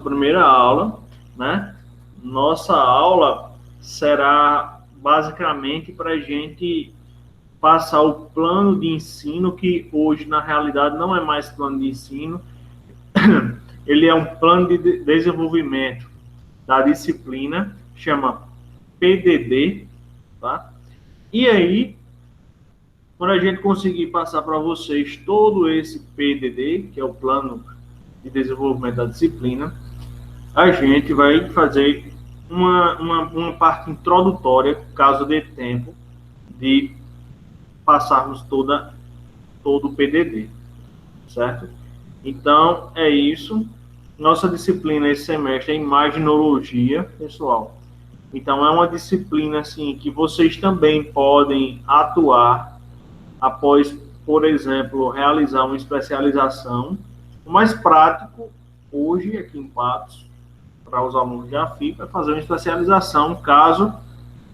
primeira aula, né? Nossa aula será basicamente para a gente passar o plano de ensino, que hoje, na realidade, não é mais plano de ensino, ele é um plano de desenvolvimento da disciplina, chama PDD, tá? E aí, quando a gente conseguir passar para vocês todo esse PDD, que é o plano de desenvolvimento da disciplina, a gente vai fazer uma parte introdutória, caso dê tempo, de passarmos todo o PDD, certo? Então, é isso. Nossa disciplina esse semestre é imaginologia, pessoal. Então, é uma disciplina, assim, que vocês também podem atuar após, por exemplo, realizar uma especialização. O mais prático, hoje, aqui em Patos, para os alunos de AFIP, é fazer uma especialização, caso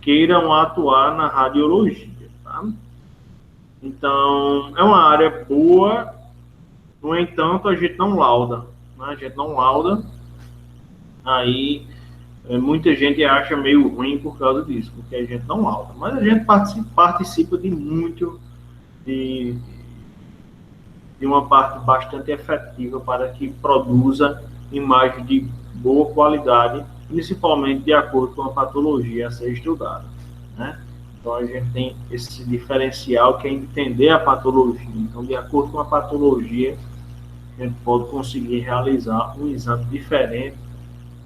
queiram atuar na radiologia, tá? Então, é uma área boa, no entanto, a gente não lauda, né? A gente não lauda, aí muita gente acha meio ruim por causa disso, porque a gente não lauda, mas a gente participa de muito, de uma parte bastante efetiva para que produza imagem de boa qualidade, principalmente de acordo com a patologia a ser estudada, né? Então, a gente tem esse diferencial que é entender a patologia. Então, de acordo com a patologia, a gente pode conseguir realizar um exame diferente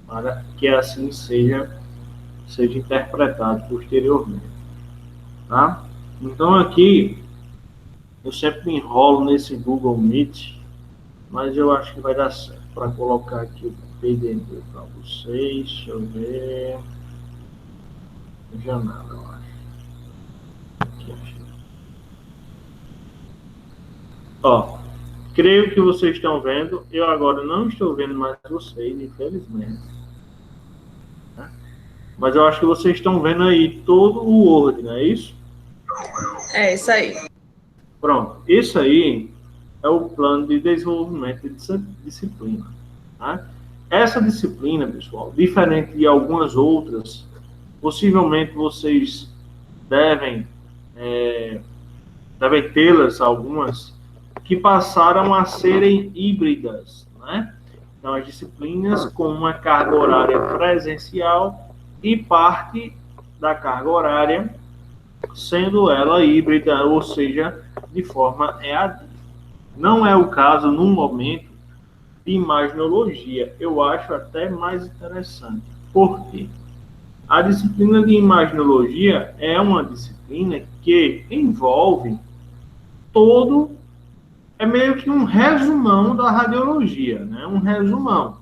para que assim seja interpretado posteriormente, tá? Então, aqui, eu sempre me enrolo nesse Google Meet, mas eu acho que vai dar certo para colocar aqui o PDD para vocês. Deixa eu ver. Janela, eu acho. Aqui, achei. Ó, creio que vocês estão vendo. Eu agora não estou vendo mais vocês, infelizmente. Mas eu acho que vocês estão vendo aí todo o Word, não é isso? É isso aí. Pronto. Isso aí é o plano de desenvolvimento de disciplina, tá? Essa disciplina, pessoal, diferente de algumas outras, possivelmente vocês devem tê-las, algumas, que passaram a serem híbridas, né? Então, as disciplinas com uma carga horária presencial e parte da carga horária sendo ela híbrida, ou seja, de forma EAD. Não é o caso, no momento, de imaginologia. Eu acho até mais interessante. Por quê? A disciplina de imaginologia é uma disciplina que envolve todo, é meio que um resumão da radiologia, né? Um resumão.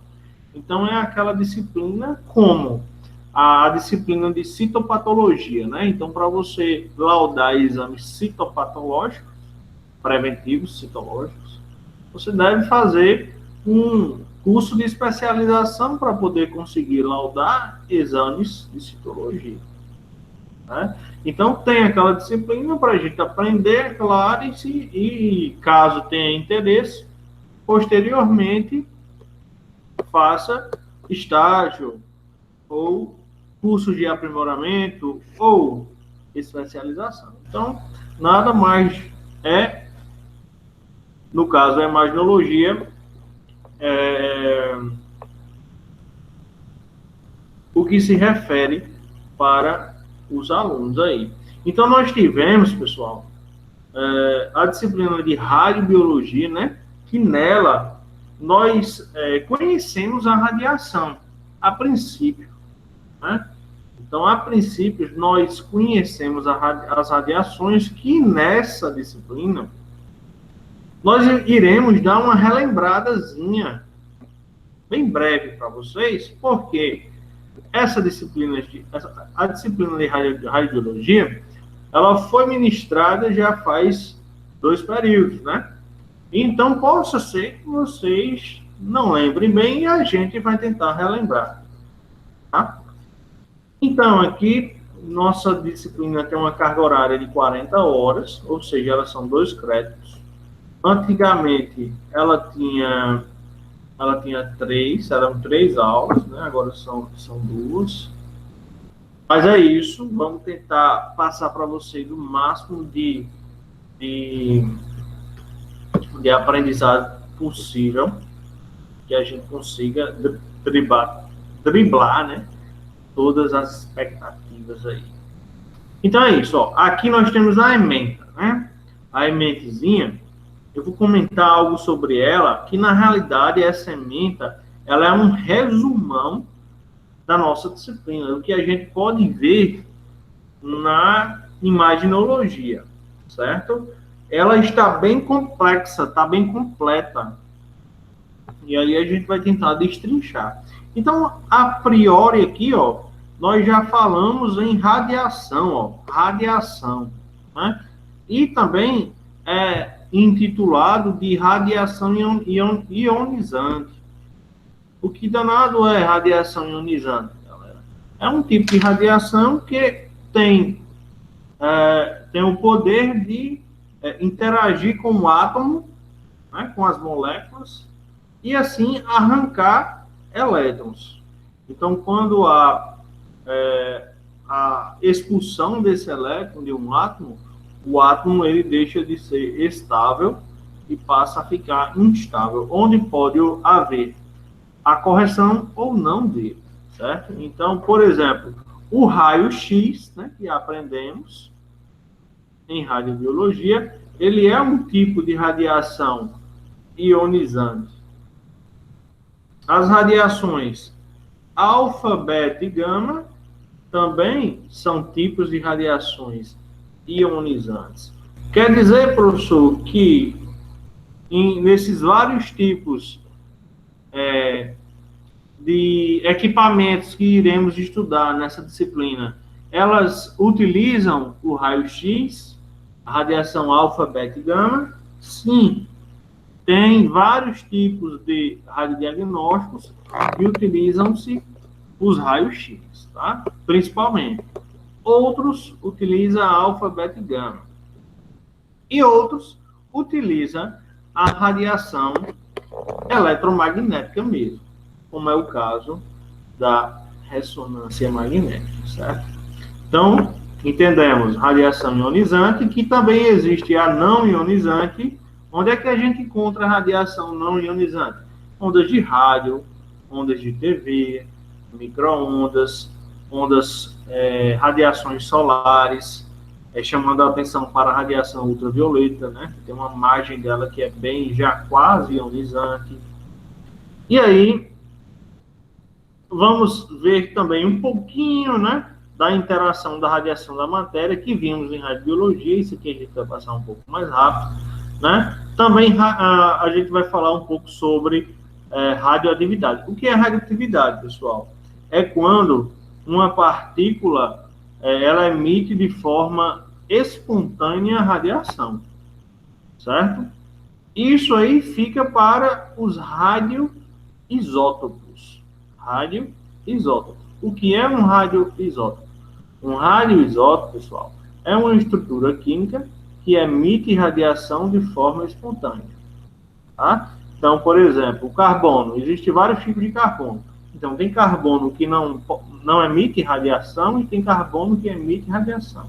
Então, é aquela disciplina como a disciplina de citopatologia, né? Então, para você laudar exames citopatológicos, preventivos citológicos, você deve fazer um curso de especialização para poder conseguir laudar exames de citologia, né? Então, tem aquela disciplina para a gente aprender aquela área e, caso tenha interesse, posteriormente, faça estágio ou curso de aprimoramento ou especialização. Então, nada mais no caso, a imaginologia, o que se refere para os alunos aí. Então, nós tivemos, pessoal, a disciplina de radiobiologia, né? Que nela nós conhecemos a radiação, a princípio, né? Então, a princípio, nós conhecemos as radiações, que nessa disciplina nós iremos dar uma relembradazinha bem breve para vocês, porque essa disciplina, a disciplina de radiologia, ela foi ministrada já faz 2 períodos, né? Então, possa ser que vocês não lembrem bem e a gente vai tentar relembrar, tá? Então, aqui, nossa disciplina tem uma carga horária de 40 horas, ou seja, elas são 2 créditos. Antigamente, ela tinha ela tinha 3, eram 3 aulas, né? Agora são 2. Mas é isso, vamos tentar passar para vocês o máximo de, de aprendizado possível, que a gente consiga driblar, né, todas as expectativas aí. Então é isso, ó. Aqui nós temos a ementa, né? A ementezinha, eu vou comentar algo sobre ela, que na realidade essa ementa, ela é um resumão da nossa disciplina, o que a gente pode ver na imaginologia, certo? Ela está bem complexa, está bem completa. E aí a gente vai tentar destrinchar. Então, a priori aqui, ó, nós já falamos em radiação, ó, radiação, né? E também é intitulado de radiação ionizante. O que danado é radiação ionizante, galera? É um tipo de radiação que tem o poder de interagir com o átomo, né, com as moléculas, e assim arrancar elétrons. Então, quando há a expulsão desse elétron de um átomo, o átomo ele deixa de ser estável e passa a ficar instável, onde pode haver a correção ou não dele, certo? Então, por exemplo, o raio-x, né, que aprendemos em radiobiologia, ele é um tipo de radiação ionizante. As radiações alfa, beta e gama também são tipos de radiações ionizantes. Quer dizer, professor, que nesses vários tipos de equipamentos que iremos estudar nessa disciplina, elas utilizam o raio-x, a radiação alfa, beta e gama? Sim. Tem vários tipos de radiodiagnósticos que utilizam-se os raios-x, tá? Principalmente. Outros utilizam alfa, beta e gama. E outros utilizam a radiação eletromagnética mesmo, como é o caso da ressonância magnética, certo? Então, entendemos radiação ionizante, que também existe a não ionizante. Onde é que a gente encontra a radiação não ionizante? Ondas de rádio, ondas de TV, micro-ondas, radiações solares, chamando a atenção para a radiação ultravioleta, né? Tem uma margem dela que é bem, já quase ionizante. E aí, vamos ver também um pouquinho, né, da interação da radiação da matéria, que vimos em radiobiologia. Isso aqui a gente vai passar um pouco mais rápido, né? Também a gente vai falar um pouco sobre radioatividade. O que é radioatividade, pessoal? É quando uma partícula ela emite de forma espontânea radiação, certo? Isso aí fica para os radioisótopos. Radioisótopo. O que é um radioisótopo? Um radioisótopo, pessoal, é uma estrutura química que emite radiação de forma espontânea, tá? Então, por exemplo, o carbono. Existem vários tipos de carbono. Então, tem carbono que não emite radiação e tem carbono que emite radiação,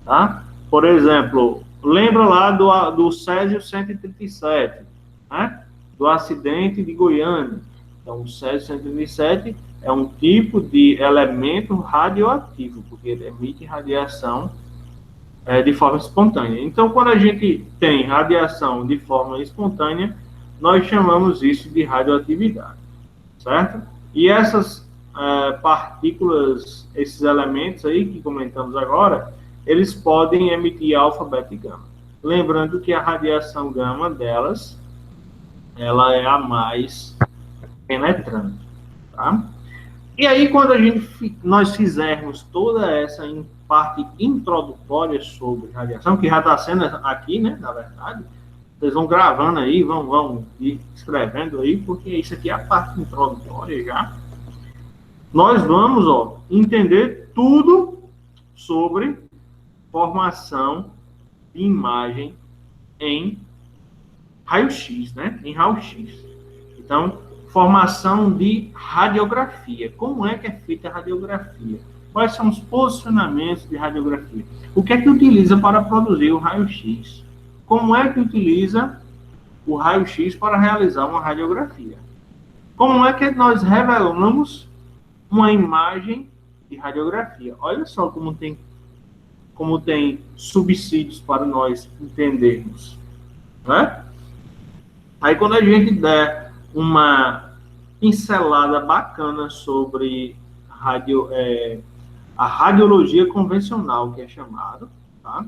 tá? Por exemplo, lembra lá do Césio 137, né? Do acidente de Goiânia. Então, o Césio 137 é um tipo de elemento radioativo, porque ele emite radiação de forma espontânea. Então, quando a gente tem radiação de forma espontânea, nós chamamos isso de radioatividade, certo? E essas partículas, esses elementos aí que comentamos agora, eles podem emitir alfa, beta e gama. Lembrando que a radiação gama delas, ela é a mais penetrante, tá? E aí, quando nós fizermos toda essa parte introdutória sobre radiação, que já está sendo aqui, né, na verdade, vocês vão gravando aí, vão ir escrevendo aí, porque isso aqui é a parte introdutória já. Nós vamos, entender tudo sobre formação de imagem em raio-x, né? Em raio-x. Então, formação de radiografia. Como é que é feita a radiografia? Quais são os posicionamentos de radiografia? O que é que utiliza para produzir o raio-x? Como é que utiliza o raio-x para realizar uma radiografia? Como é que nós revelamos uma imagem de radiografia? Olha só como tem subsídios para nós entendermos, né? Aí quando a gente der uma pincelada bacana sobre a radiologia convencional, que é chamado, tá?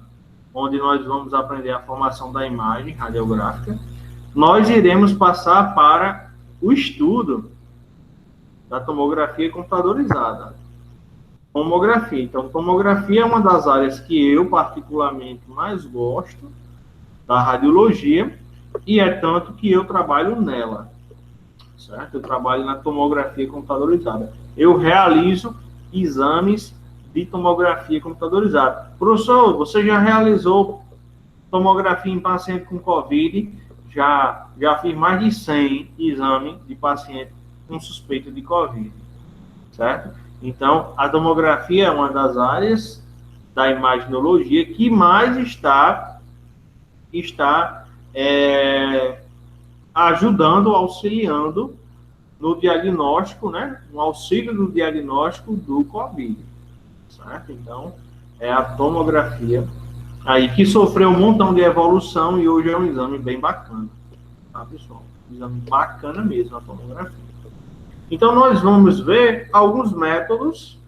Onde nós vamos aprender a formação da imagem radiográfica, nós iremos passar para o estudo da tomografia computadorizada. Tomografia. Então, tomografia é uma das áreas que eu, particularmente, mais gosto da radiologia, e é tanto que eu trabalho nela, certo? Eu trabalho na tomografia computadorizada. Eu realizo exames de tomografia computadorizada. Professor, você já realizou tomografia em paciente com COVID? Já fiz mais de 100 exames de paciente com suspeita de COVID, certo? Então, a tomografia é uma das áreas da imaginologia que mais está ajudando, auxiliando no diagnóstico, né? No auxílio no diagnóstico do COVID, certo? Então, é a tomografia aí que sofreu um montão de evolução e hoje é um exame bem bacana, tá, pessoal? Um exame bacana mesmo, a tomografia. Então, nós vamos ver alguns métodos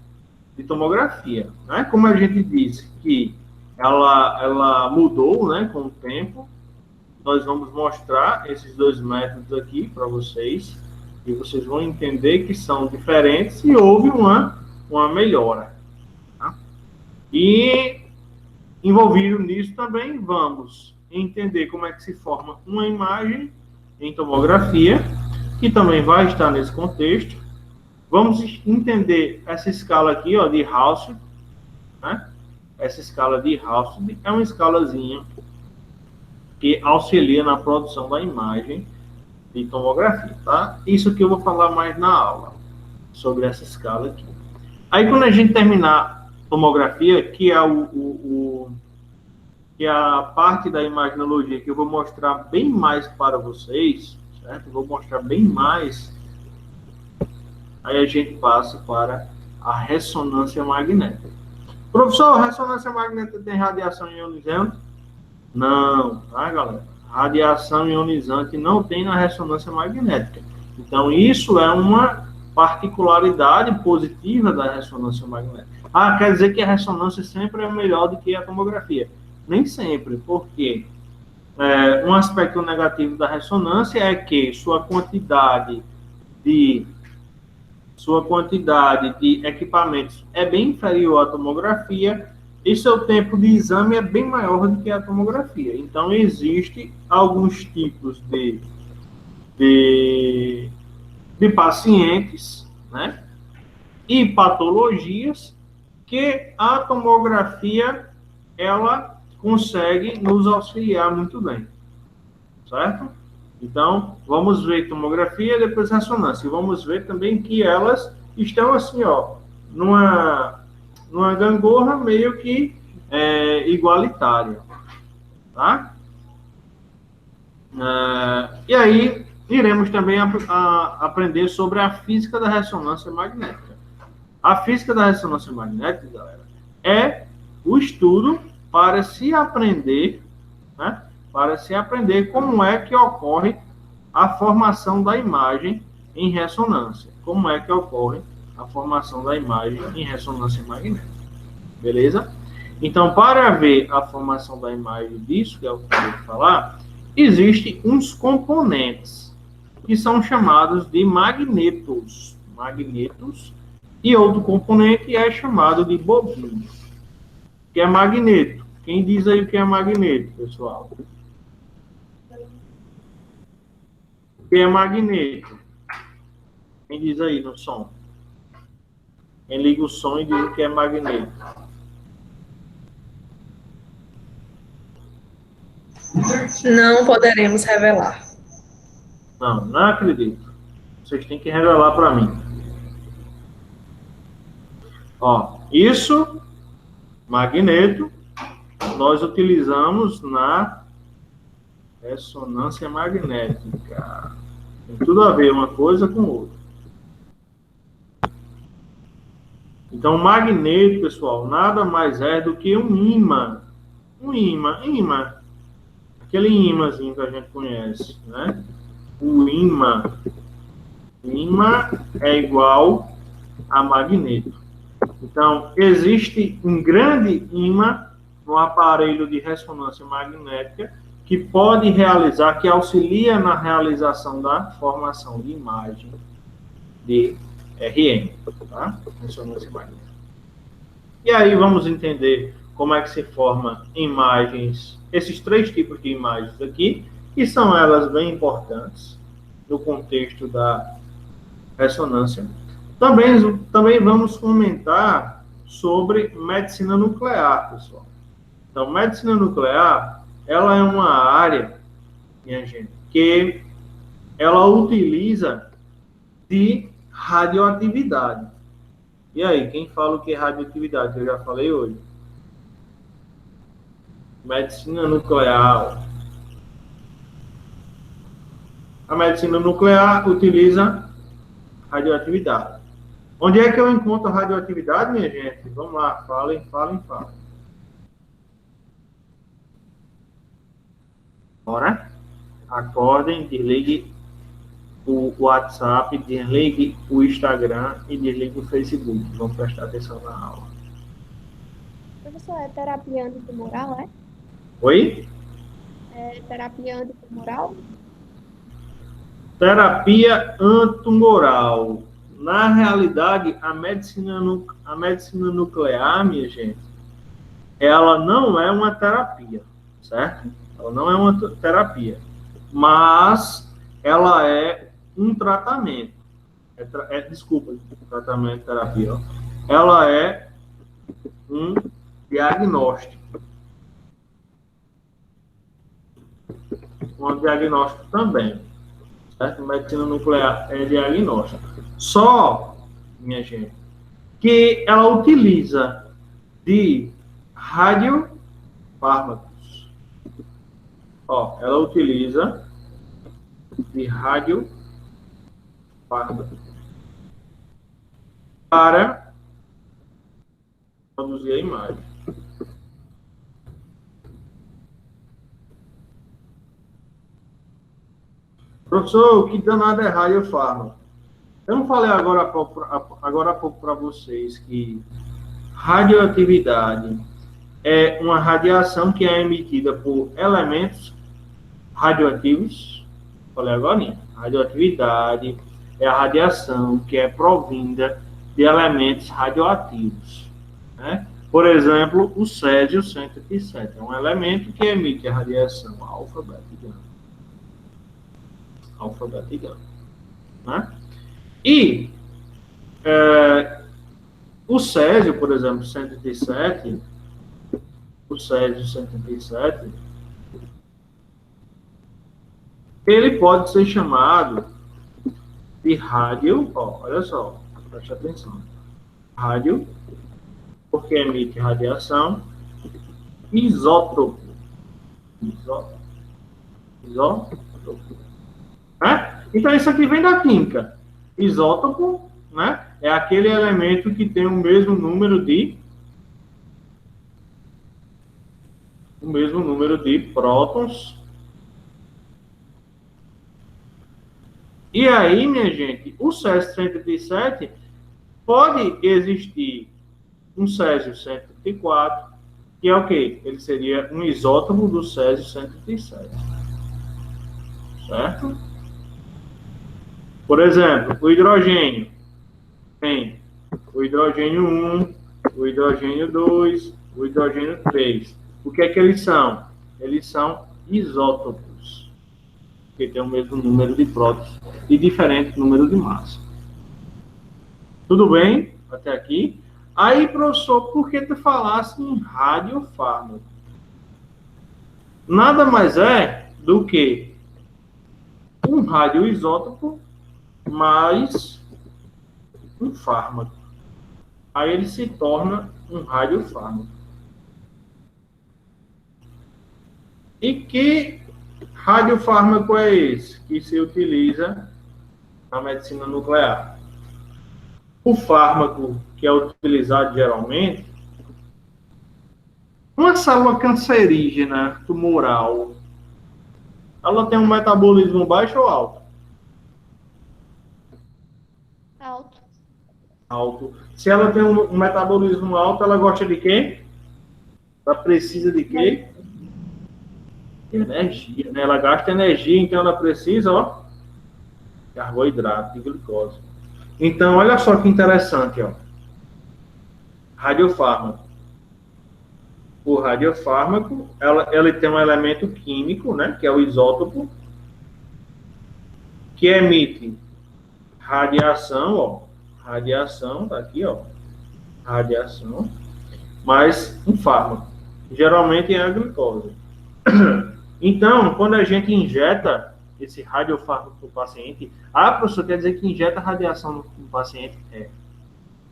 de tomografia, né? Como a gente disse que ela mudou, né, com o tempo, nós vamos mostrar esses dois métodos aqui para vocês, e vocês vão entender que são diferentes e houve uma melhora, tá? E, envolvido nisso também, vamos entender como é que se forma uma imagem em tomografia, que também vai estar nesse contexto. Vamos entender essa escala aqui, ó, de Hausdorff, né? Essa escala de Hausdorff é uma escalazinha que auxilia na produção da imagem de tomografia, tá? Isso que eu vou falar mais na aula, sobre essa escala aqui. Aí, quando a gente terminar tomografia, que é que é a parte da imaginologia que eu vou mostrar bem mais para vocês, certo? Eu vou mostrar bem mais. Aí a gente passa para a ressonância magnética. Professor, a ressonância magnética tem radiação ionizante? Não, tá, galera? Radiação ionizante não tem na ressonância magnética. Então, isso é uma particularidade positiva da ressonância magnética. Ah, quer dizer que a ressonância sempre é melhor do que a tomografia? Nem sempre, porque um aspecto negativo da ressonância é que sua quantidade de equipamentos é bem inferior à tomografia e seu tempo de exame é bem maior do que a tomografia. Então, existem alguns tipos de pacientes, né, e patologias que a tomografia, ela consegue nos auxiliar muito bem, certo? Então, vamos ver tomografia e depois ressonância. E vamos ver também que elas estão assim, ó, numa gangorra meio que igualitária, tá? E aí, iremos também aprender sobre a física da ressonância magnética. A física da ressonância magnética, galera, é o estudo para se aprender, né? Para se aprender como é que ocorre a formação da imagem em ressonância. Como é que ocorre a formação da imagem em ressonância magnética. Beleza? Então, para ver a formação da imagem disso, que é o que eu vou falar, existem uns componentes que são chamados de magnetos. Magnetos. E outro componente é chamado de bobina, que é magneto. Quem diz aí o que é magneto, pessoal? O que é magneto? Quem diz aí no som? Quem liga o som e diz o que é magneto? Não poderemos revelar. Não acredito. Vocês têm que revelar para mim. Ó, isso, magneto, nós utilizamos na ressonância magnética. Tem tudo a ver uma coisa com outra. Então, o magneto, pessoal, nada mais é do que um ímã. Um ímã. Aquele ímãzinho que a gente conhece, né? O ímã. Ímã é igual a magneto. Então, existe um grande ímã no aparelho de ressonância magnética que pode realizar, que auxilia na realização da formação de imagem de RM, tá? Ressonância magnética. E aí vamos entender como é que se forma imagens, esses 3 tipos de imagens aqui, que são elas bem importantes no contexto da ressonância. Também vamos comentar sobre medicina nuclear, pessoal. Então, medicina nuclear, ela é uma área, minha gente, que ela utiliza de radioatividade. E aí, quem fala o que é radioatividade? Eu já falei hoje. Medicina nuclear. A medicina nuclear utiliza radioatividade. Onde é que eu encontro radioatividade, minha gente? Vamos lá, falem. Bora? Acordem, desligue o WhatsApp, desligue o Instagram e desligue o Facebook. Vamos prestar atenção na aula. Professor, é terapia antitumoral, é? Oi? É terapia antitumoral? Terapia antitumoral. Na realidade, a medicina nuclear, minha gente, ela não é uma terapia, certo? Ela não é uma terapia, mas ela é um tratamento. Desculpa, tratamento, terapia. Ó. Ela é um diagnóstico. Um diagnóstico também. Certo? Medicina nuclear é diagnóstico. Só, minha gente, que ela utiliza de radiofármacos. Ó, ela utiliza de radiofármacos para produzir a imagem. Professor, o que danado é radiofármaco? Eu não falei agora há pouco para vocês que radioatividade é uma radiação que é emitida por elementos radioativos. Falei agora, radioatividade é a radiação que é provinda de elementos radioativos. Né? Por exemplo, o césio-137 é um elemento que emite a radiação alfa, beta e gama. Alfa, beta e gama. Né? E o césio, por exemplo, 137, o césio 137, ele pode ser chamado de rádio, ó, olha só, preste atenção, rádio, porque emite radiação, isótopo, né? Então, isso aqui vem da química. Isótopo, né, é aquele elemento que tem o mesmo número de prótons. E aí, minha gente, o césio-137 pode existir um césio-134, que é o quê? Ele seria um isótopo do césio-137. Certo? Por exemplo, o hidrogênio tem o hidrogênio 1, o hidrogênio 2, o hidrogênio 3. O que é que eles são? Eles são isótopos, que tem o mesmo número de prótons e diferente número de massa. Tudo bem? Até aqui? Aí, professor, por que tu falasse em radiofármaco? Nada mais é do que um radioisótopo mais um fármaco. Aí ele se torna um radiofármaco. E que radiofármaco é esse que se utiliza na medicina nuclear? O fármaco que é utilizado geralmente, uma célula cancerígena tumoral, ela tem um metabolismo baixo ou alto? Alto. Alto. Se ela tem um metabolismo alto, ela gosta de quê? Ela precisa de quê? De energia, né? Ela gasta energia, então ela precisa, ó, carboidrato, de glicose. Então, olha só que interessante, ó. Radiofármaco. O radiofármaco, ele tem um elemento químico, né, que é o isótopo, que emite radiação, ó. Radiação, tá aqui, ó. Radiação, mais um fármaco. Geralmente é a glicose. Então, quando a gente injeta esse radiofármaco no paciente, a professora quer dizer que injeta radiação no paciente? É.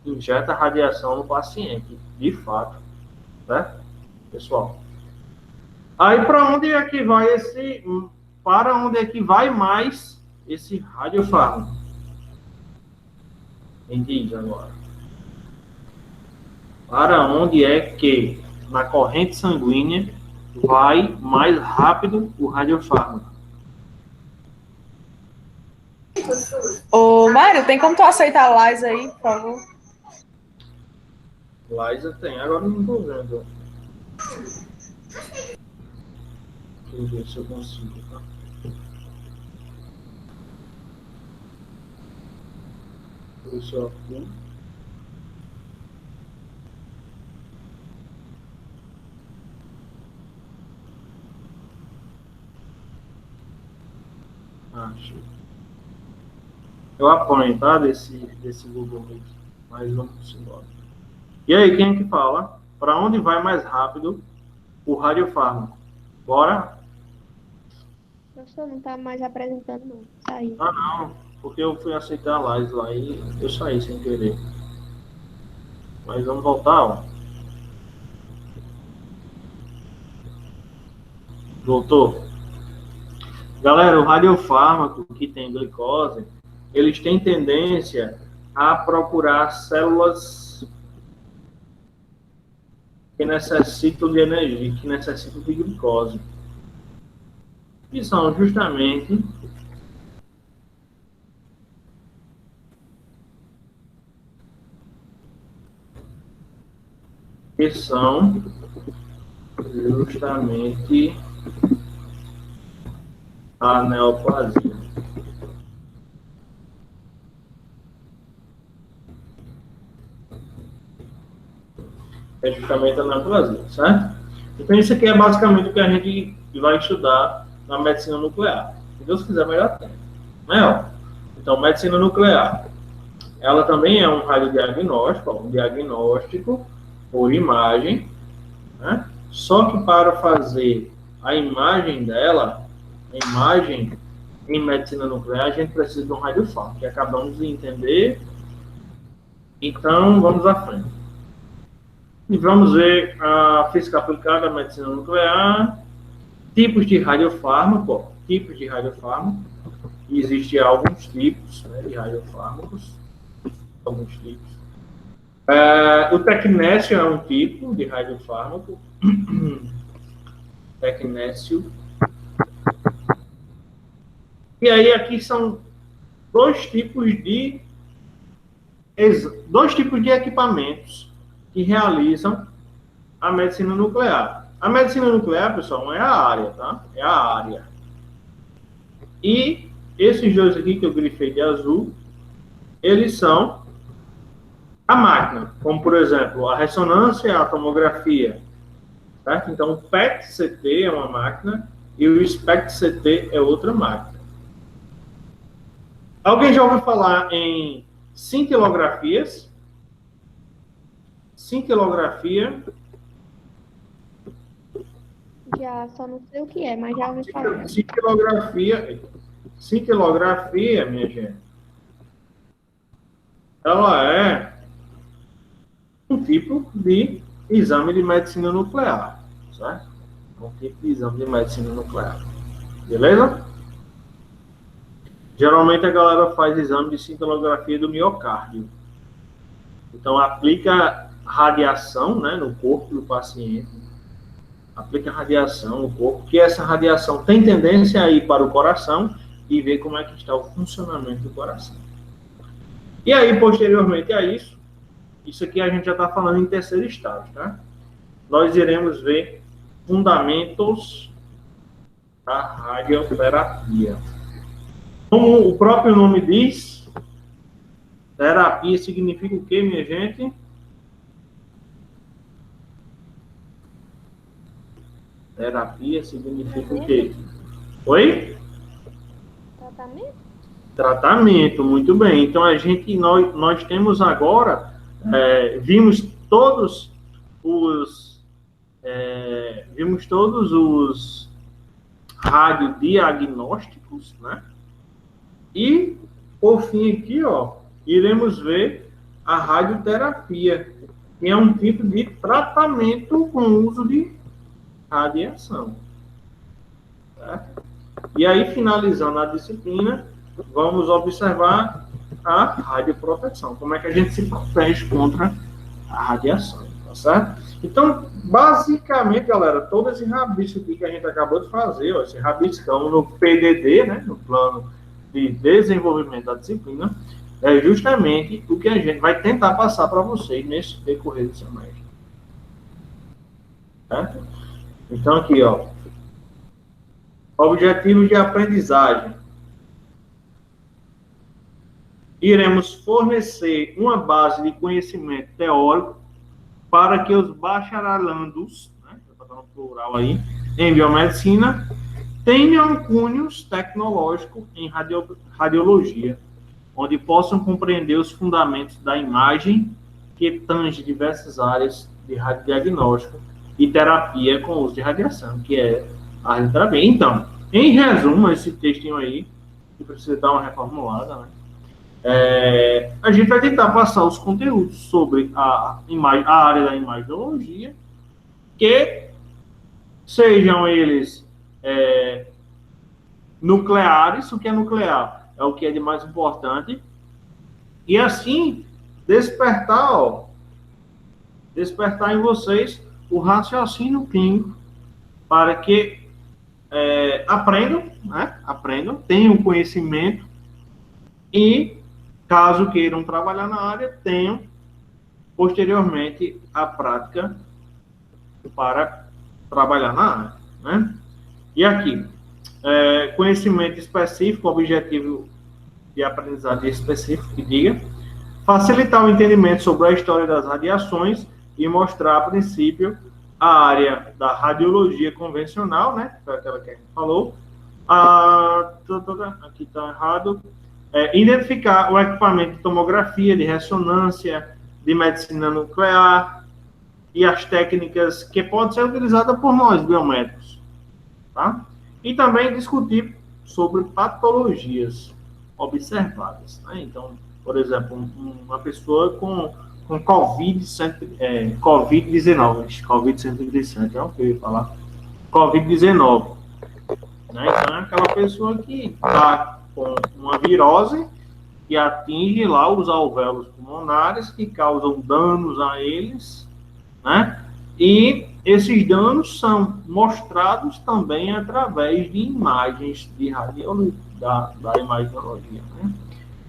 Injeta radiação no paciente, de fato. Né, pessoal? Aí, para onde é que vai para onde é que vai mais esse radiofármaco? Me diz agora. Para onde é que, na corrente sanguínea, vai mais rápido o radiofármaco? Ô, Mário, tem como tu aceitar a Liza aí, por favor? Liza tem, agora não estou vendo. Deixa eu ver se eu consigo. Tá? Deixa eu aqui. Acho. Eu apanho, tá? Desse Google Meet. Mas vamos embora. E aí, quem é que fala? Para onde vai mais rápido o radiofármaco? Bora? O professor não está mais apresentando, não. Saiu. Ah, não. Porque eu fui aceitar a live lá e eu saí sem querer. Mas vamos voltar, ó. Voltou? Galera, o radiofármaco que tem glicose, eles têm tendência a procurar células que necessitam de energia, que necessitam de glicose. Que são justamente a neoplasia. É justamente a neoplasia, certo? Então isso aqui é basicamente o que a gente vai estudar na medicina nuclear. Se Deus quiser, melhor tempo. Né? Então, medicina nuclear. Ela também é um radiodiagnóstico, um diagnóstico por imagem, né? Só que para fazer a imagem dela, a imagem em medicina nuclear, a gente precisa de um radiofármaco, que acabamos de entender. Então, vamos à frente. E vamos ver a física aplicada à medicina nuclear, tipos de radiofármaco, tipos de radiofármaco. Existem alguns tipos, né, de radiofármacos, alguns tipos. O tecnécio é um tipo de radiofármaco. Tecnécio. E aí aqui são dois tipos de equipamentos que realizam a medicina nuclear. A medicina nuclear, pessoal, não é a área, tá? É a área. E esses dois aqui que eu grifei de azul, eles são a máquina, como por exemplo, a ressonância e a tomografia. Certo? Então, o PET-CT é uma máquina e o SPECT-CT é outra máquina. Alguém já ouviu falar em cintilografias? Cintilografia. Já, só não sei o que é, mas já ouvi falar. Cintilografia. cintilografia, minha gente, ela é um tipo de exame de medicina nuclear, certo? Um tipo de exame de medicina nuclear. Beleza? Geralmente a galera faz exame de cintilografia do miocárdio. Então aplica radiação, né, no corpo do paciente. Aplica radiação no corpo, que essa radiação tem tendência a ir para o coração e ver como é que está o funcionamento do coração. E aí, posteriormente a isso aqui a gente já está falando em terceiro estágio, tá? Nós iremos ver fundamentos da radioterapia. Como o próprio nome diz, terapia significa o quê, minha gente? Terapia significa o quê? Oi? Tratamento? Tratamento, muito bem. Então nós temos agora, vimos todos os radiodiagnósticos, né? E, por fim, aqui, ó, iremos ver a radioterapia, que é um tipo de tratamento com uso de radiação. Certo? E aí, finalizando a disciplina, vamos observar a radioproteção. Como é que a gente se protege contra a radiação, tá certo? Então, basicamente, galera, todo esse rabisco aqui que a gente acabou de fazer, ó, esse rabiscão no PDD, né, no plano de desenvolvimento da disciplina, é justamente o que a gente vai tentar passar para vocês nesse decorrer do semestre. Certo? Então, aqui, ó, objetivos de aprendizagem. Iremos fornecer uma base de conhecimento teórico para que os bacharelandos, né, estou falando plural aí, em biomedicina, tenham cunhos tecnológicos em radiologia, onde possam compreender os fundamentos da imagem que tange diversas áreas de radiodiagnóstico e terapia com uso de radiação, que é a radioterapia. Então, em resumo, esse textinho aí, que precisa dar uma reformulada, né? A gente vai tentar passar os conteúdos sobre a área da imaginologia, que sejam eles nucleares. O que é nuclear? É o que é de mais importante. E assim, despertar em vocês o raciocínio clínico para que aprendam, né? Tenham conhecimento e, caso queiram trabalhar na área, tenham posteriormente a prática para trabalhar na área, né? E aqui, conhecimento específico, objetivo de aprendizagem específico, que diga, facilitar o entendimento sobre a história das radiações e mostrar, a princípio, a área da radiologia convencional, né? Foi aquela que a gente falou. Aqui está errado. Identificar o equipamento de tomografia, de ressonância, de medicina nuclear e as técnicas que podem ser utilizadas por nós, biomédicos. Tá? E também discutir sobre patologias observadas. Né? Então, por exemplo, uma pessoa com Covid-19, Covid-137, é o que eu ia falar, Covid-19. Né? Então, é aquela pessoa que está com uma virose que atinge lá os alvéolos pulmonares, que causam danos a eles, né? E esses danos são mostrados também através de imagens de radiologia, da imaginologia, né?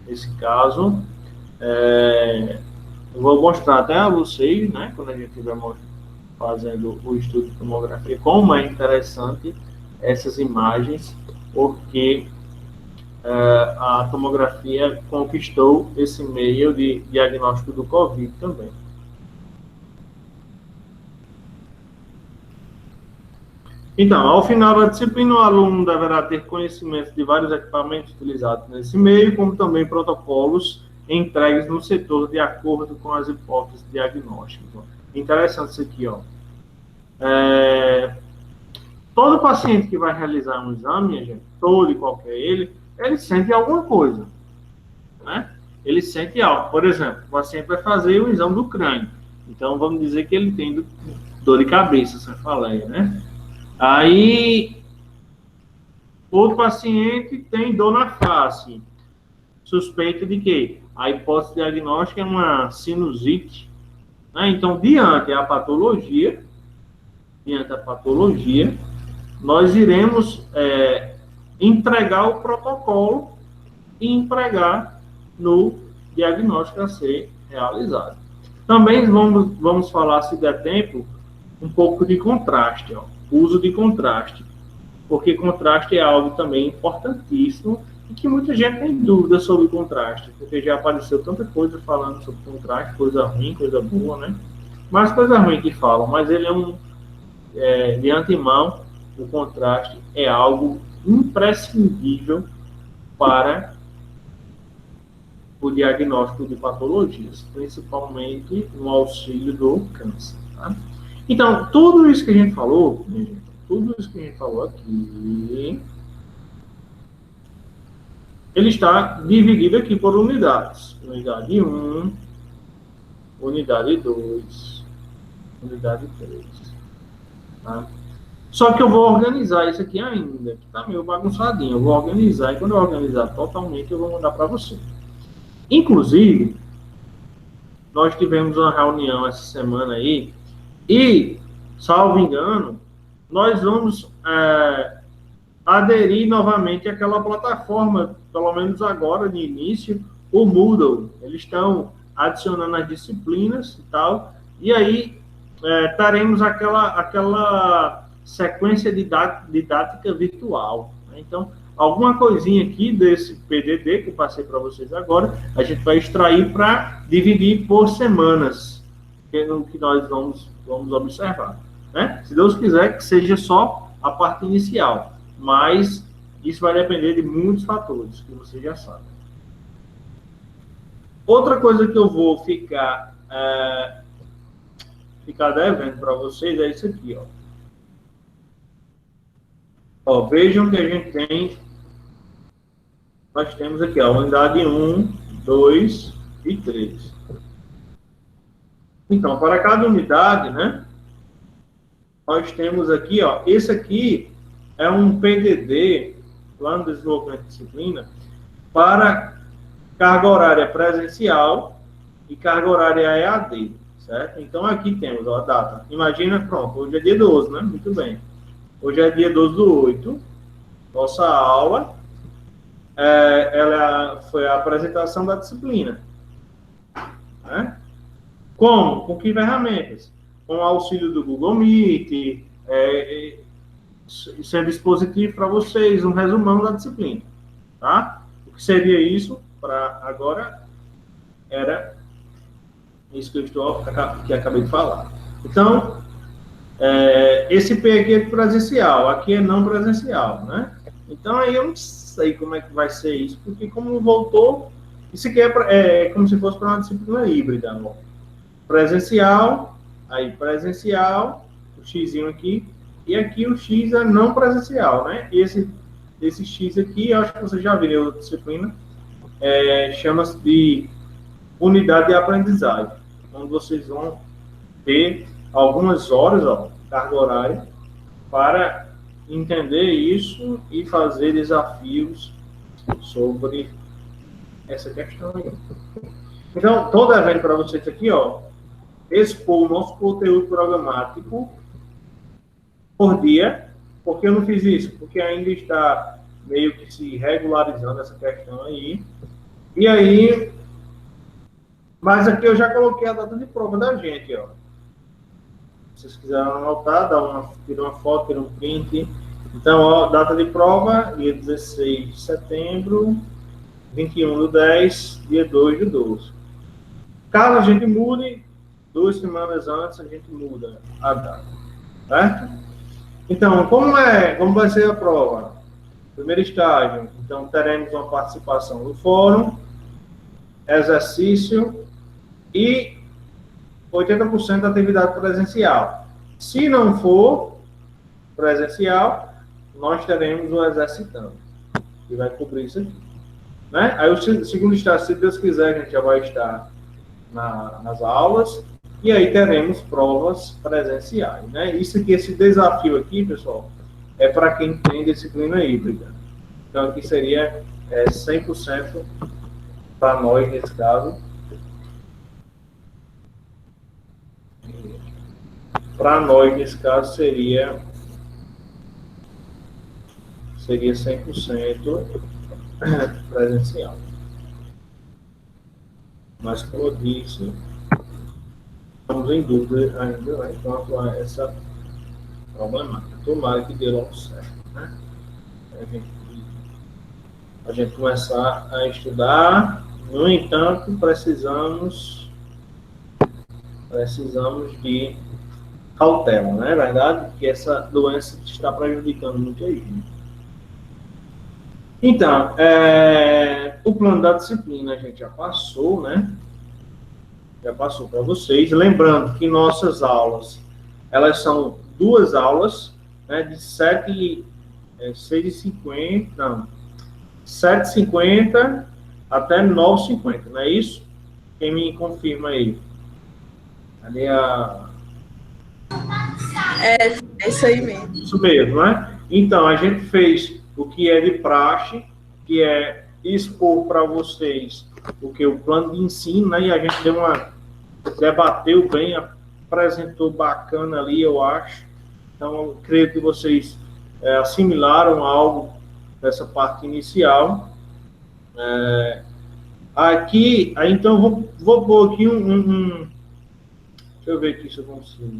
Nesse caso, eu vou mostrar até a vocês, né, quando a gente estiver fazendo o estudo de tomografia, como é interessante essas imagens, porque a tomografia conquistou esse meio de diagnóstico do Covid também. Então, ao final da disciplina, o aluno deverá ter conhecimento de vários equipamentos utilizados nesse meio, como também protocolos entregues no setor de acordo com as hipóteses diagnósticas. Interessante isso aqui, ó. Todo paciente que vai realizar um exame, gente, todo e qualquer ele, ele sente alguma coisa, né? Ele sente algo. Por exemplo, o paciente vai fazer o exame do crânio. Então, vamos dizer que ele tem dor de cabeça, cefaleia, né? Aí, outro paciente tem dor na face. Suspeita de quê? A hipótese diagnóstica é uma sinusite, né? Então, diante da patologia, nós iremos entregar o protocolo e empregar no diagnóstico a ser realizado. Também vamos falar, se der tempo, um pouco de contraste, ó, uso de contraste, porque contraste é algo também importantíssimo e que muita gente tem dúvida sobre contraste, porque já apareceu tanta coisa falando sobre contraste, coisa ruim, coisa boa, né? Mais coisa ruim que falam, mas ele de antemão, o contraste é algo imprescindível para o diagnóstico de patologias, principalmente no auxílio do câncer. Tá? Então, tudo isso que a gente falou, aqui, ele está dividido aqui por unidades. Unidade 1, unidade 2, unidade 3. Tá? Só que eu vou organizar isso aqui ainda, que está meio bagunçadinho. Eu vou organizar e quando eu organizar totalmente, eu vou mandar para você. Inclusive, nós tivemos uma reunião essa semana aí e, salvo engano, nós vamos aderir novamente àquela plataforma, pelo menos agora, de início, o Moodle. Eles estão adicionando as disciplinas e tal, e aí teremos aquela sequência didática virtual. Né? Então, alguma coisinha aqui desse PDD que eu passei para vocês agora, a gente vai extrair para dividir por semanas, que é no que nós vamos observar. Né? Se Deus quiser que seja só a parte inicial, mas isso vai depender de muitos fatores, que vocês já sabem. Outra coisa que eu vou ficar devendo para vocês é isso aqui, ó. Vejam que a gente tem, nós temos aqui a unidade 1, 2 e 3. Então, para cada unidade, né, nós temos aqui, ó, esse aqui é um PDD, Plano de Desenvolvimento de Disciplina, para carga horária presencial e carga horária EAD, certo? Então, aqui temos ó, a data. Imagina, pronto, hoje é dia 12, né? Muito bem. Hoje é dia 12/8, nossa aula, ela foi a apresentação da disciplina. Né? Como? Com que ferramentas? Com o auxílio do Google Meet, sendo dispositivo para vocês, um resumão da disciplina. Tá? O que seria isso para agora era isso que acabei de falar. Então, esse P aqui é presencial, aqui é não presencial, né? Então, aí eu não sei como é que vai ser isso, porque como voltou, isso aqui é como se fosse para uma disciplina híbrida, ó. Presencial, aí presencial, o xzinho aqui, e aqui o X é não presencial, né? E esse X aqui, eu acho que vocês já viram a disciplina, chama-se de unidade de aprendizagem, onde vocês vão ter algumas horas, ó, carga horária, para entender isso e fazer desafios sobre essa questão aí. Então, estou devendo para vocês aqui, ó, expor o nosso conteúdo programático por dia. Por que eu não fiz isso? Porque ainda está meio que se regularizando essa questão aí. E aí, mas aqui eu já coloquei a data de prova da gente, ó. Se vocês quiserem anotar, tira uma foto, tira um print. Então, ó, data de prova, dia 16 de setembro, 21/10, dia 2/12. Caso a gente mude, 2 semanas antes a gente muda a data, certo? Então, como vai ser a prova? Primeiro estágio, então teremos uma participação no fórum, exercício e 80% da atividade presencial. Se não for presencial, nós teremos o exercitando. que vai cobrir isso aqui. Né? Aí o segundo estágio, se Deus quiser, a gente já vai estar nas aulas, e aí teremos provas presenciais. Né? Isso aqui, esse desafio aqui, pessoal, é para quem tem disciplina híbrida. Então, aqui seria 100% para nós, nesse caso. Para nós, nesse caso, seria 100% presencial. Mas, como eu disse, estamos em dúvida ainda, né, quanto a essa problemática. Tomara que dê logo certo, né? A gente começar a estudar. No entanto, precisamos de cautela, não é verdade? Porque essa doença está prejudicando muito a gente. Então, o plano da disciplina a gente já passou, né? Já passou para vocês. Lembrando que nossas aulas, elas são 2 aulas, né? De 7h50 até 9h50, não é isso? Quem me confirma aí? Ali É isso aí mesmo. Isso mesmo, né? Então, a gente fez o que é de praxe, que é expor para vocês o plano de ensino, né? E a gente debateu bem, apresentou bacana ali, eu acho. Então, eu creio que vocês assimilaram algo dessa parte inicial. Aqui, aí, então, vou pôr aqui deixa eu ver aqui se eu consigo.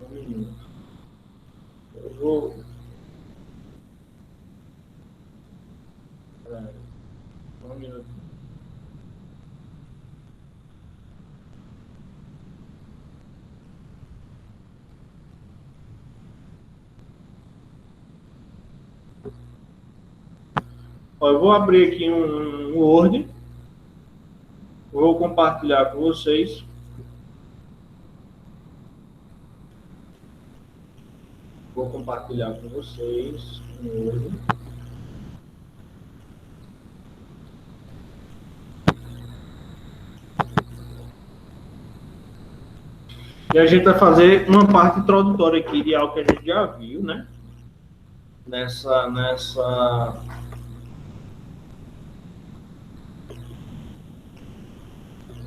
Um minuto. Eu vou... Um minuto. Ó, eu vou abrir aqui um Word. Vou compartilhar com vocês. Vou compartilhar com vocês um Word. E a gente vai fazer uma parte introdutória aqui de algo que a gente já viu, né?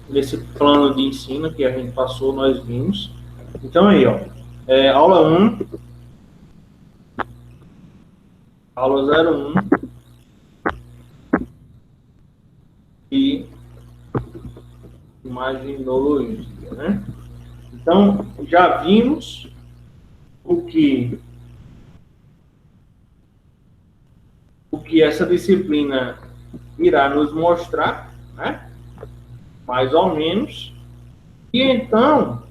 Nesse plano de ensino que a gente passou, nós vimos. Então, aí, ó. Aula 1. Aula 01. E imaginologia, né? Então, já vimos o que essa disciplina irá nos mostrar, né? Mais ou menos. E então,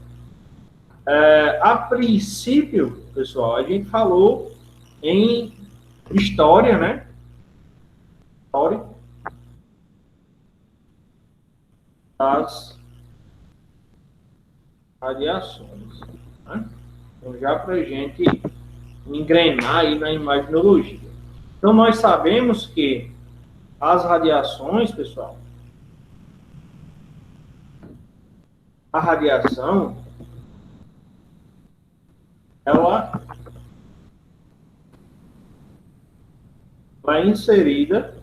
a princípio, pessoal, a gente falou em história, né? História das radiações, né? Então, já para a gente engrenar aí na imaginologia. Então, nós sabemos que as radiações, pessoal, a radiação, ela é inserida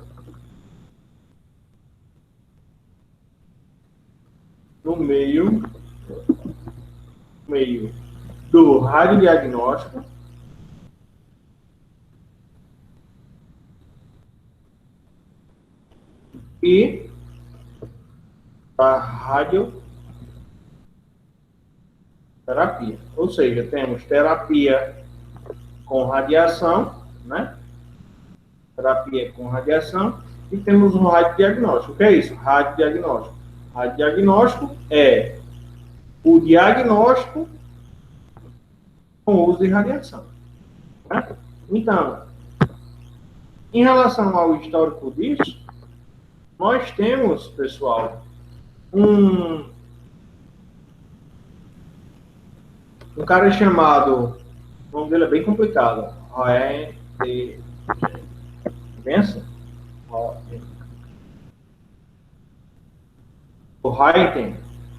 no meio do radiodiagnóstico e a radioterapia. Ou seja, temos terapia com radiação, né? Terapia com radiação, e temos um radiodiagnóstico. O que é isso? Radiodiagnóstico. Radiodiagnóstico é o diagnóstico com o uso de radiação. Né? Então, em relação ao histórico disso, nós temos, pessoal, um cara chamado, o nome dele é bem complicado, Roentgen. Pensa? O Roentgen,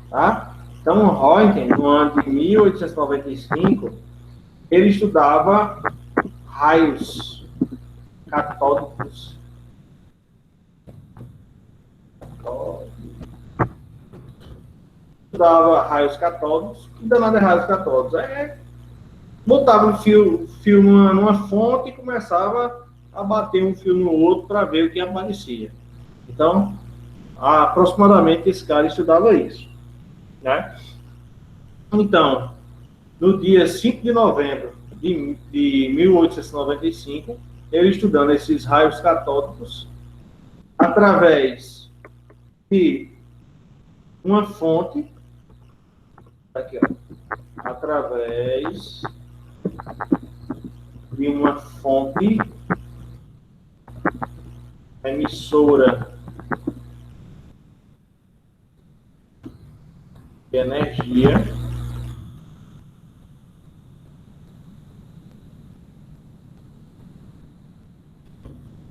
tá? Então, o Roentgen, no ano de 1895, ele estudava raios catódicos. Estudava raios catódicos. Que danado é raios catódicos? Botava um fio numa fonte e começava a bater um fio no outro para ver o que aparecia. Então, aproximadamente esse cara estudava isso, né? Então, no dia 5 de novembro de 1895, ele estudando esses raios catódicos através de uma fonte, aqui, ó, através de uma fonte emissora de energia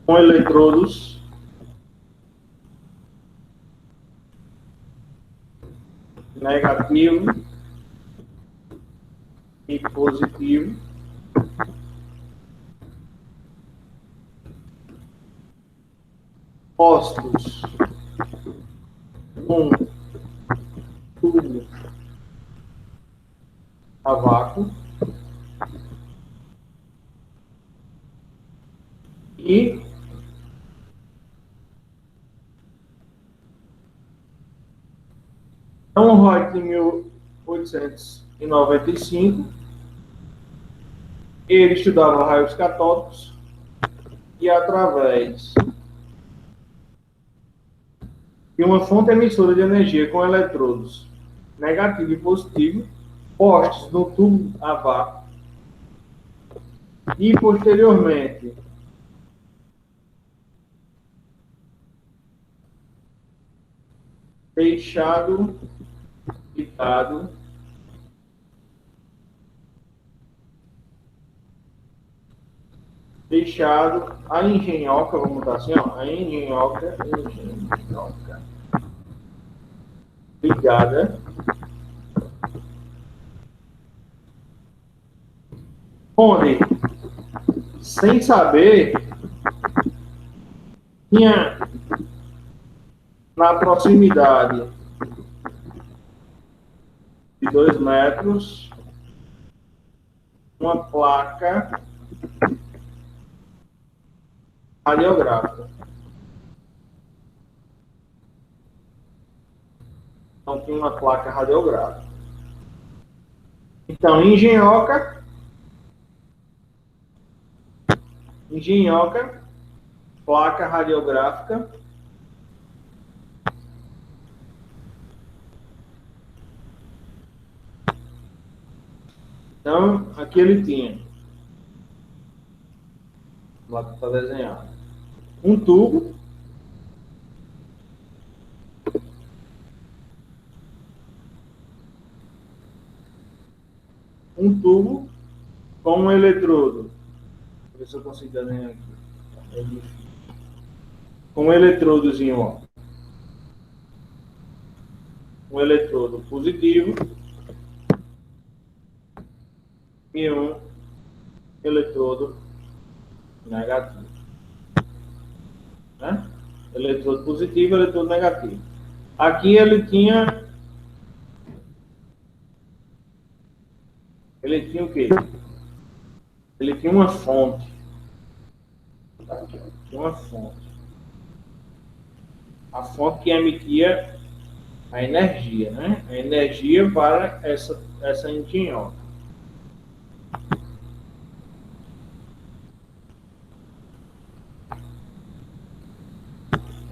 com eletrodos negativo e positivo postos com tubo a vácuo e então o Reut em 1895 ele estudava raios catódicos e através de uma fonte emissora de energia com eletrodos negativo e positivo postos no tubo a vácuo e posteriormente deixado ligado a engenhoca, vamos botar assim, ó, a engenhoca ligada onde, sem saber, tinha na proximidade de 2 metros uma placa radiográfica. Então, tinha uma placa radiográfica. Então, engenhoca, placa radiográfica, então, aqui ele tinha, lá que está desenhado, um tubo, com um eletrodo. Deixa eu ver se eu consigo desenhar aqui. É difícil. Com um eletrodozinho, ó. Um eletrodo positivo e um eletrodo negativo. Né? Eletrodo positivo e eletrodo negativo. Aqui ele tinha o quê? Ele tinha uma fonte. Aqui, ó. Tinha uma fonte. A fonte que emitia a energia, né? A energia para essa engenhoca.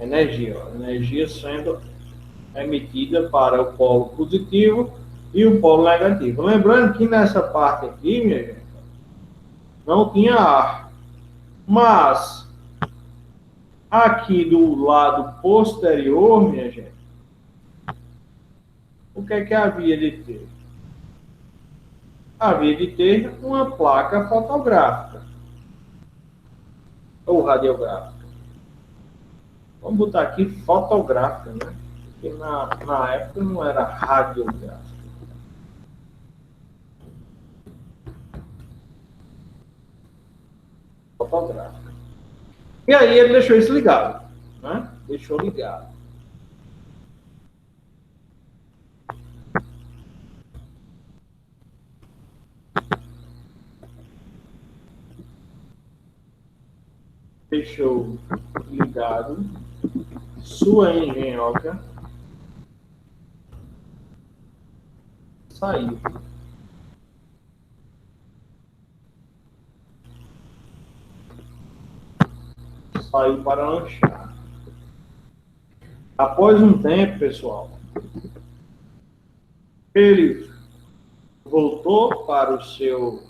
Energia, ó. Energia sendo emitida para o polo positivo e o polo negativo. Lembrando que nessa parte aqui, minha gente, não tinha ar. Mas aqui do lado posterior, minha gente, o que é que havia de ter? Havia de ter uma placa fotográfica. Ou radiográfica? Vamos botar aqui fotográfica, né? Porque na época não era radiográfica. Fotográfica. E aí ele deixou isso ligado, né? Deixou ligado. Deixou ligado sua engenhoca, saiu. Saiu para lanchar. Após um tempo, pessoal, ele voltou para o seu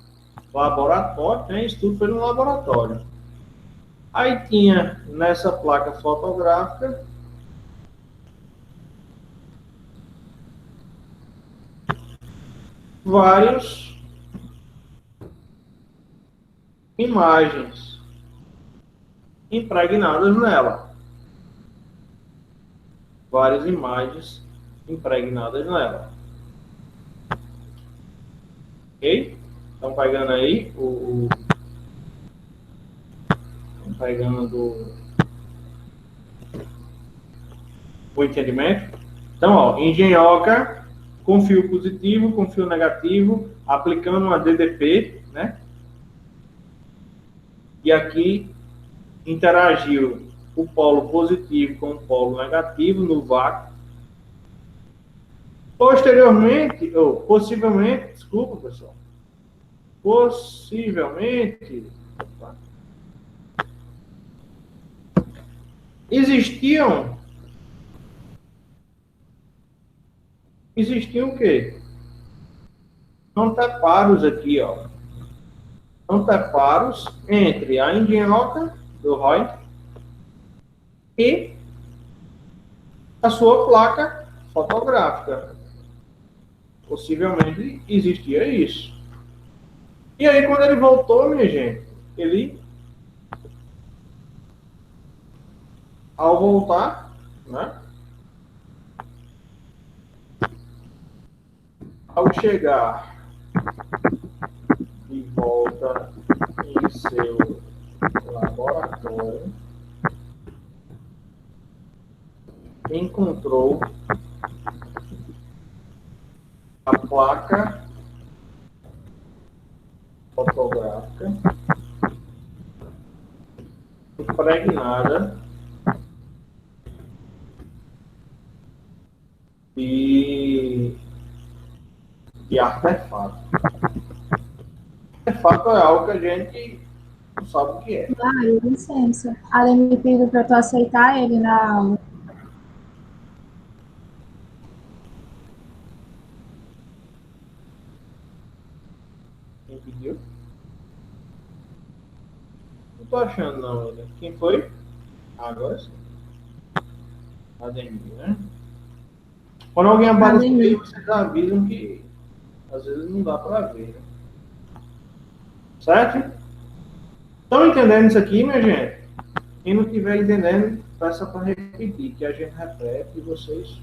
laboratório, né? Isso tudo foi no laboratório. Aí tinha nessa placa fotográfica várias imagens impregnadas nela. Várias imagens impregnadas nela. Ok? Estão pegando aí estão pegando o entendimento? Então, ó, engenhoca com fio positivo, com fio negativo, aplicando uma DDP, né? E aqui interagiu o polo positivo com o polo negativo no vácuo. Posteriormente, ou possivelmente, desculpa, pessoal. Possivelmente, existiam o quê? Anteparos aqui, ó. Anteparos entre a engenhoca do Roy e a sua placa fotográfica. Possivelmente existia isso. E aí, quando ele voltou, minha gente, ele, ao voltar, né? Ao chegar de volta em seu laboratório, encontrou a placa fotográfica impregnada de artefato. Artefato é algo que a gente não sabe o que é. Mário, licença. A Lê me pediu para tu aceitar ele na aula. Quem pediu? Não tô achando não ainda. Quem foi? Agora sim. Ademir, né? Quando alguém aparece aí, vocês avisam que às vezes não dá para ver, né? Certo? Estão entendendo isso aqui, minha gente? Quem não estiver entendendo, peça para repetir, que a gente repete e vocês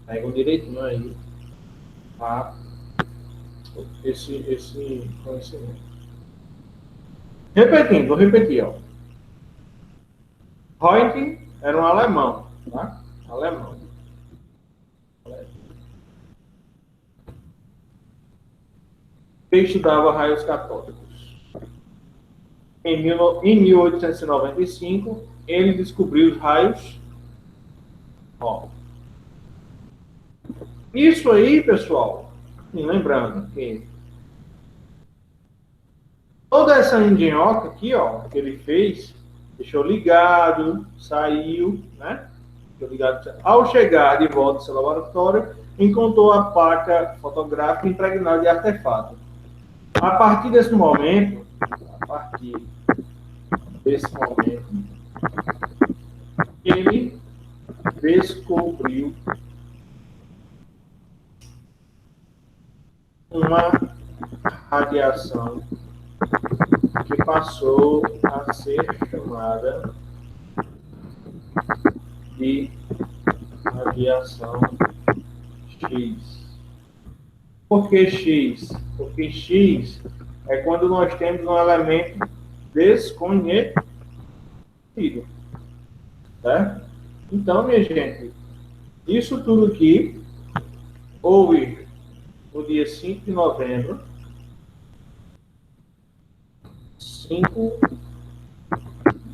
pegam direitinho aí, tá? Esse conhecimento. Repetindo, vou repetir, ó. Reuting era um alemão, tá? Alemão. Ele estudava raios catódicos. Em 1895, ele descobriu os raios. Ó. Isso aí, pessoal, e lembrando que toda essa engenhoca aqui, ó, que ele fez, deixou ligado, saiu, né? Deixou ligado. Ao chegar de volta ao seu laboratório, encontrou a placa fotográfica impregnada de artefato. A partir desse momento, ele descobriu uma radiação que passou a ser chamada de radiação X. Por que X? Porque X é quando nós temos um elemento desconhecido. Tá? Então, minha gente, isso tudo aqui houve no dia 5 de novembro, 5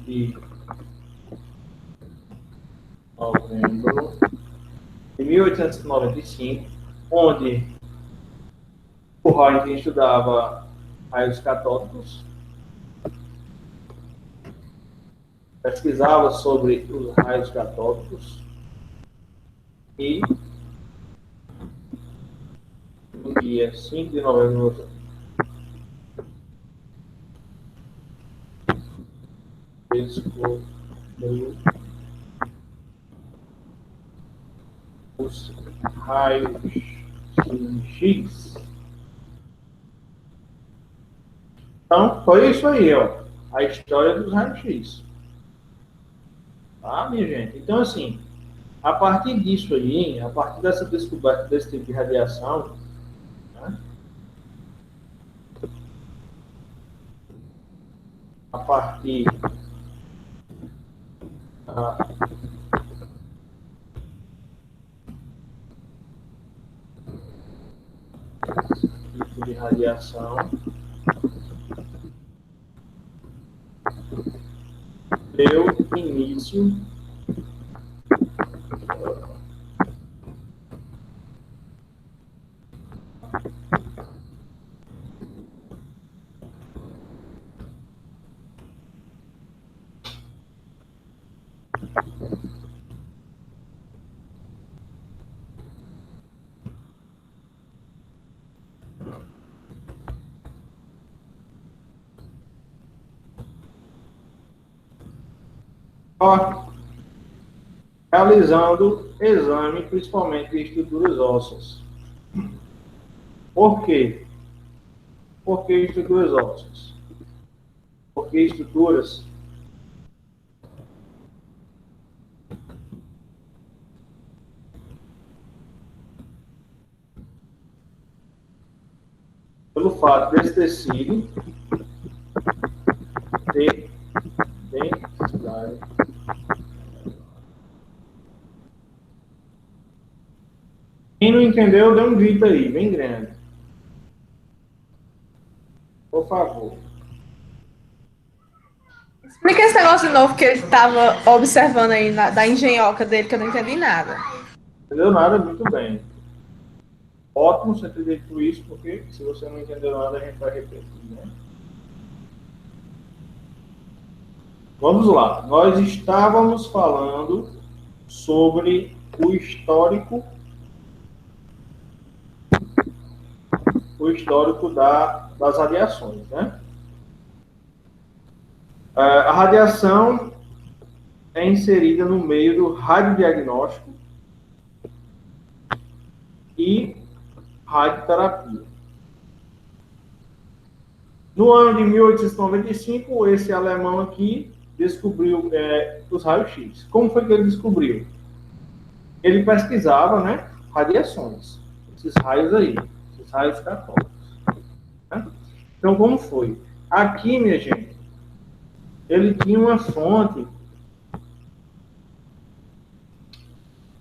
de novembro de 1895, onde o Heinrich estudava raios catódicos, pesquisava sobre os raios catódicos e no dia 5 de novembro descobriu os raios X. Então, foi isso aí, ó, a história dos raios X. Tá, minha gente? Então, assim, a partir disso aí, a partir dessa descoberta desse tipo de radiação, né, a partir tipo de radiação deu início realizando exame, principalmente de estruturas ósseas. Por quê? Por que estruturas ósseas? Porque estruturas pelo fato desse tecido ter densidade Quem não entendeu, dê um grito aí, bem grande. Por favor. Explica esse negócio de novo que ele estava observando aí da engenhoca dele, que eu não entendi nada. Entendeu nada? Muito bem. Ótimo você ter dito isso, porque se você não entendeu nada, a gente vai repetir, né? Vamos lá. Nós estávamos falando sobre o histórico das radiações, né? A radiação é inserida no meio do radiodiagnóstico e radioterapia. No ano de 1895, esse alemão aqui descobriu os raios-x. Como foi que ele descobriu? Ele pesquisava, né, radiações, esses raios aí, esses raios catódicos. Né? Então, como foi? Aqui, minha gente, ele tinha uma fonte,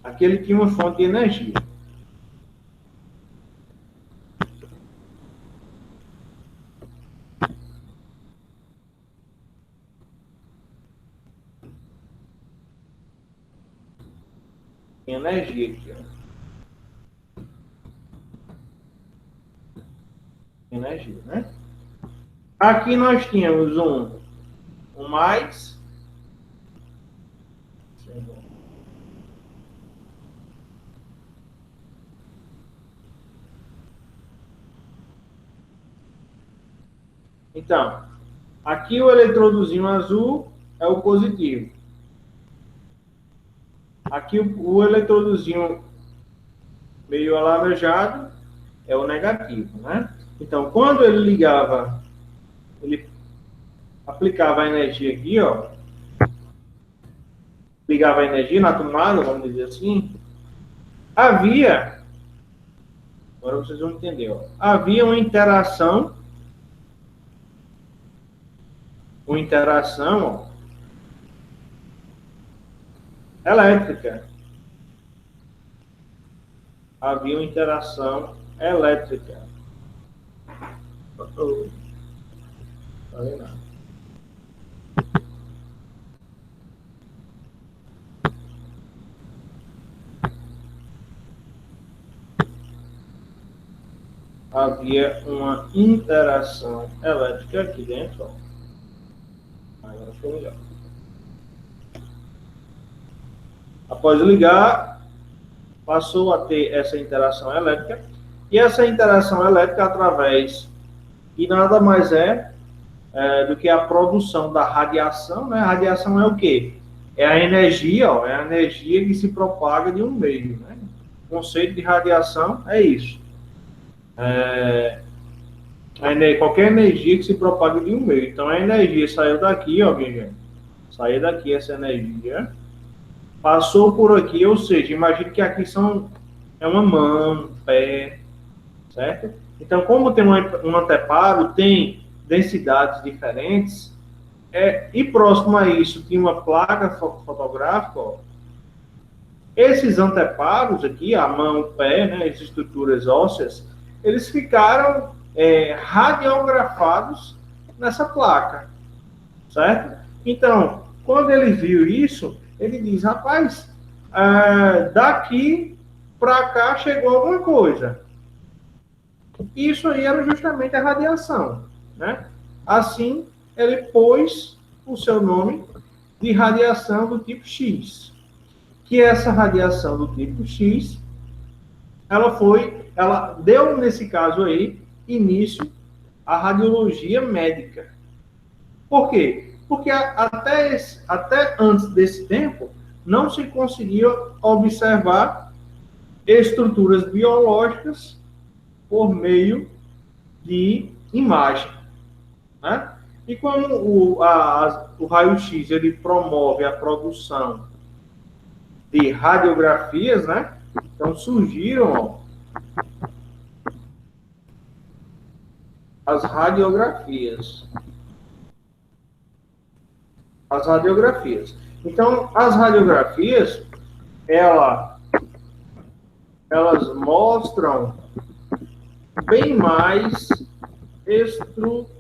aqui ele tinha uma fonte de energia. Energia aqui, ó. Energia, né? Aqui nós tínhamos um mais. Então, aqui o eletrodozinho azul é o positivo. Aqui o eletrodozinho meio alaranjado é o negativo, né? Então, quando ele ligava, ele aplicava a energia aqui, ó, ligava a energia na tomada, vamos dizer assim, havia, agora vocês vão entender, ó, havia uma interação, ó, elétrica. Havia uma interação elétrica. Tá vendo? Havia uma interação elétrica aqui dentro, ó. Agora ficou melhor. Após ligar, passou a ter essa interação elétrica, e essa interação elétrica através, e nada mais do que a produção da radiação, né? A radiação é o quê? É a energia, ó, é a energia que se propaga de um meio, né? O conceito de radiação é isso. Qualquer energia que se propaga de um meio. Então a energia saiu daqui, ó, minha gente. Saiu daqui essa energia, passou por aqui, ou seja, imagine que aqui é uma mão, um pé, certo? Então, como tem um anteparo, tem densidades diferentes, e próximo a isso tinha uma placa fotográfica, ó. Esses anteparos aqui, a mão, o pé, né, as estruturas ósseas, eles ficaram radiografados nessa placa, certo? Então, quando ele viu isso, ele diz, rapaz, daqui para cá chegou alguma coisa. Isso aí era justamente a radiação, né? Assim, ele pôs o seu nome de radiação do tipo X. Que essa radiação do tipo X, ela deu, nesse caso aí, início à radiologia médica. Por quê? Porque até antes desse tempo, não se conseguia observar estruturas biológicas por meio de imagem, né? E como o raio-x ele promove a produção de radiografias, né? Então surgiram, ó, as radiografias. As radiografias. Então, as radiografias, elas mostram bem mais estruturas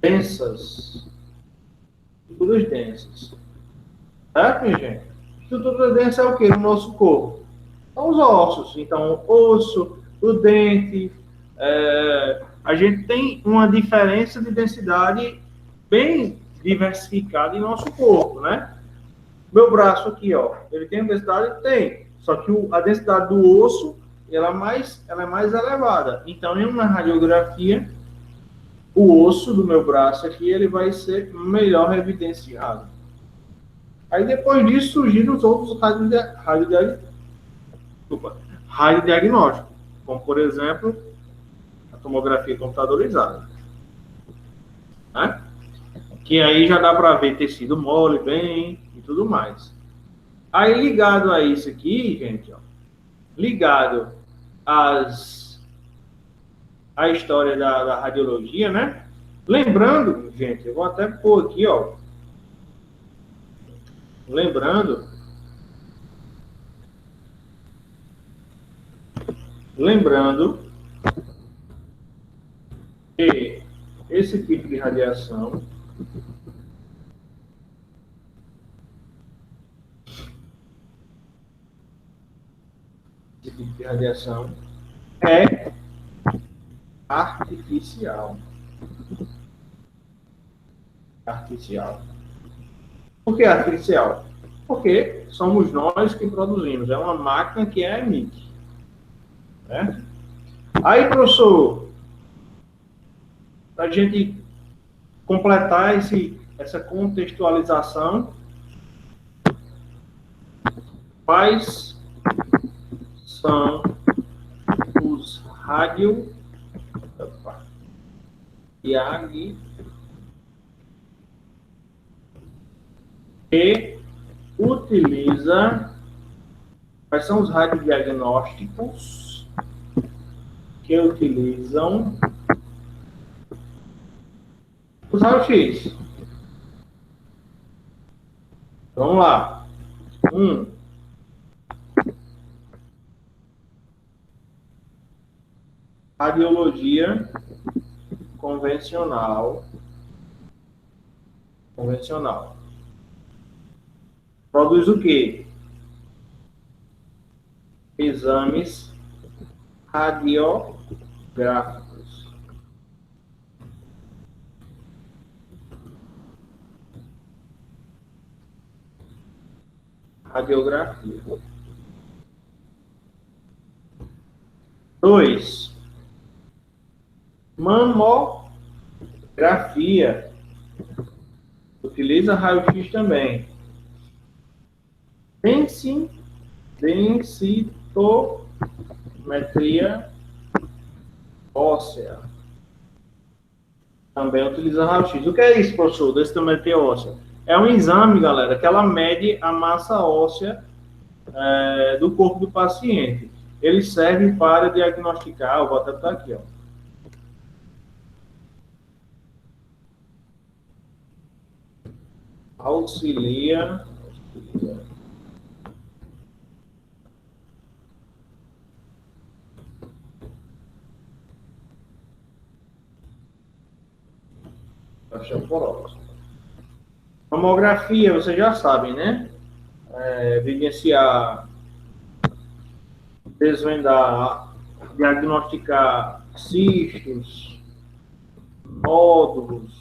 densas. Estruturas densas. Certo, minha gente? Estrutura densa é o que no nosso corpo? São os ossos. Então, o osso, o dente. A gente tem uma diferença de densidade bem diversificada em nosso corpo, né? Meu braço aqui, ó, ele tem densidade? Tem. Só que a densidade do osso, ela é mais elevada. Então, em uma radiografia, o osso do meu braço aqui, ele vai ser melhor evidenciado. Aí, depois disso, surgiram os outros radiodiagnósticos, como, por exemplo, a tomografia computadorizada, né? Que aí já dá para ver tecido mole, bem, e tudo mais. Aí, ligado a isso aqui, gente, ó, ligado à história da radiologia, né? Lembrando, gente, eu vou até pôr aqui, ó, lembrando que esse tipo de radiação é artificial. Por que artificial? Porque somos nós que produzimos. É uma máquina que emite. Né? Aí, professor, para a gente completar essa contextualização, quais são os IAG, que utiliza. Quais são os radiodiagnósticos que utilizam os raios-x? Vamos lá. Radiologia convencional. Produz o quê? Exames radiográficos. Radiografia. 2. Mamografia. Utiliza raio-x também. Densitometria óssea. Também utiliza raio-x. O que é isso, professor? Densitometria óssea. É um exame, galera, que ela mede a massa óssea do corpo do paciente. Ele serve para diagnosticar, vou até botar aqui, ó. Auxilia. Osteoporose. Mamografia, vocês já sabem, né? Evidenciar, desvendar, diagnosticar cistos, nódulos,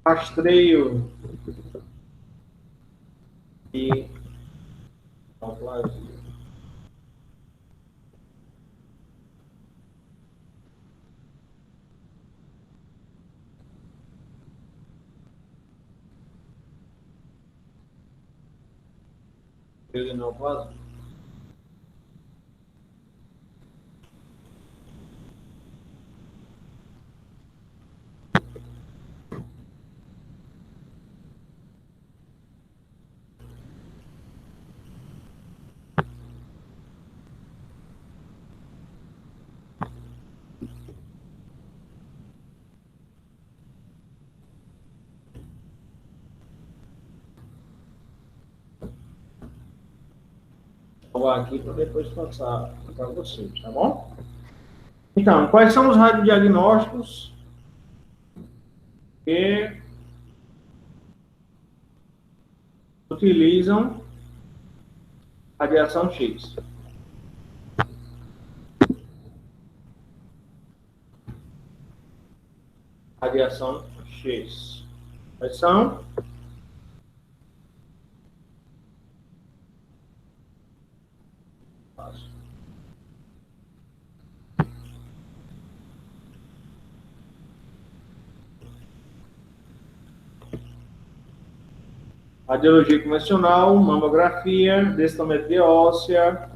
rastreio e neoplasia. Neoplasia. Vou aqui para depois passar para vocês, tá bom? Então, quais são os radiodiagnósticos que utilizam radiação X? Radiação X. Quais são? Radiologia convencional, mamografia, densitometria óssea,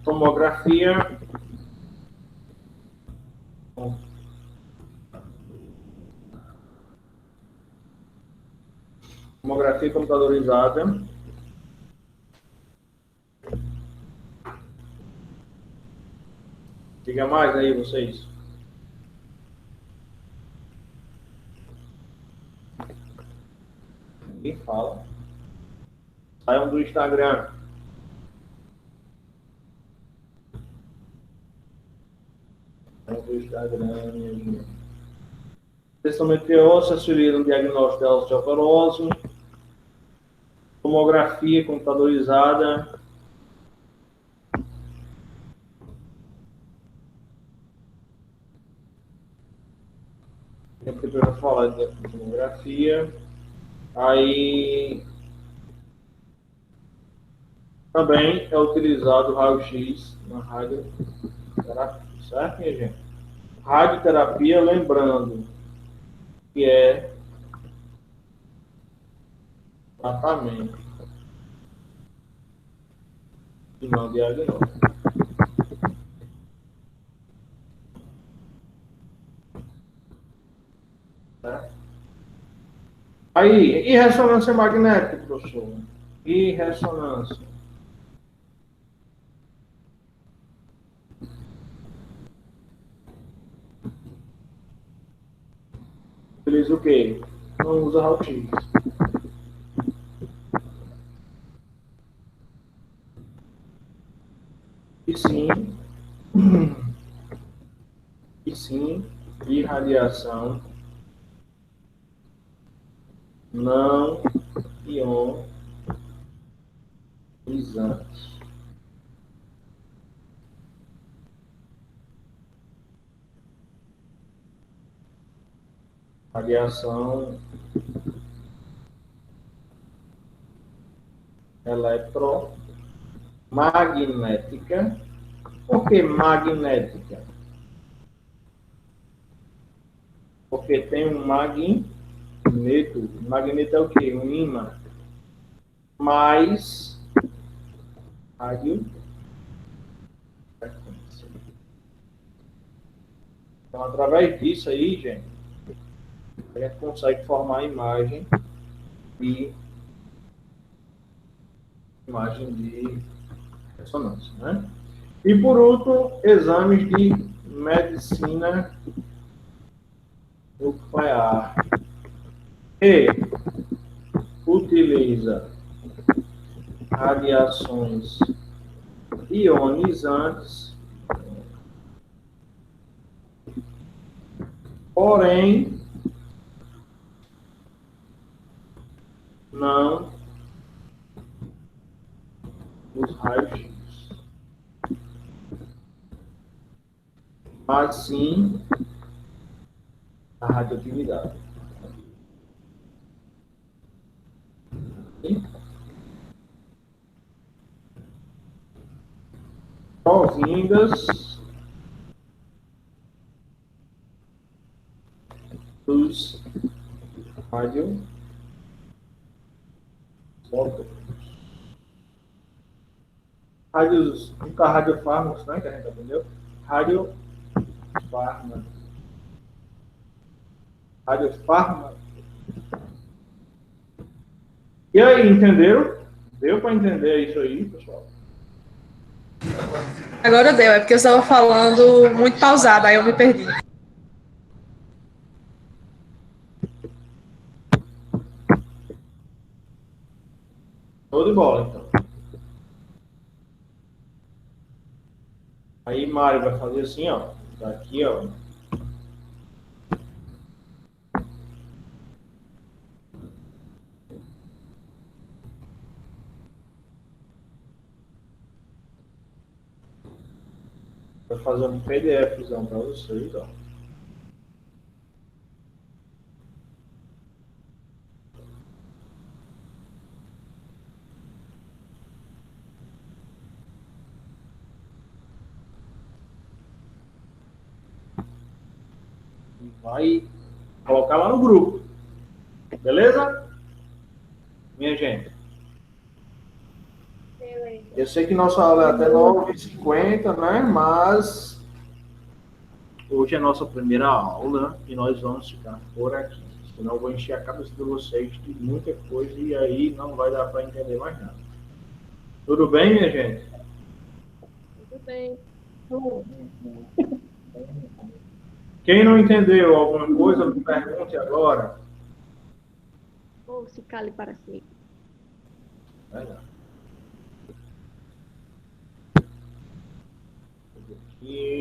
tomografia, tomografia computadorizada, diga mais aí vocês. Ninguém fala. Saiam do Instagram. Saiam do Instagram, minha gente. Densitometria óssea auxilia no diagnóstico da osteoporose. Tomografia computadorizada. Depois eu vou falar da tomografia. Aí também é utilizado o raio-x na radioterapia, certo, minha gente? Radioterapia, lembrando que é tratamento e não diagnóstico. Né? Aí, e ressonância magnética, professor? E ressonância? Utiliza o quê? Não usa raio-x. E sim, e sim, irradiação não ionizante. Radiação eletromagnética. Por que magnética? Porque tem um magneto. Magneto é o quê? Um ímã. Mais radiofrequência. Então, através disso aí, gente, a gente consegue formar a imagem de ressonância, né? E por último, exames de medicina nuclear. E utiliza radiações ionizantes, porém não os raios-x, mas sim a radioatividade. Provindas dos radioisótopos. Nunca radiofármacos, né, que a gente aprendeu? Radiofármacos. Radiofármacos. E aí, entenderam? Deu para entender isso aí, pessoal? Agora deu, é porque eu estava falando muito pausado, aí eu me perdi. Show de bola, então. Aí, Mário vai fazer assim, ó. Daqui, ó. Vai fazer um PDFzão para vocês, ó. E vai colocar lá no grupo. Beleza? Minha gente. Eu sei que nossa aula é até 9h50, né? Mas hoje é a nossa primeira aula e nós vamos ficar por aqui. Senão eu vou encher a cabeça de vocês de muita coisa e aí não vai dar para entender mais nada. Tudo bem, minha gente? Tudo bem. Quem não entendeu alguma coisa, me pergunte agora. Ou se cale para si. Vai lá. Aqui.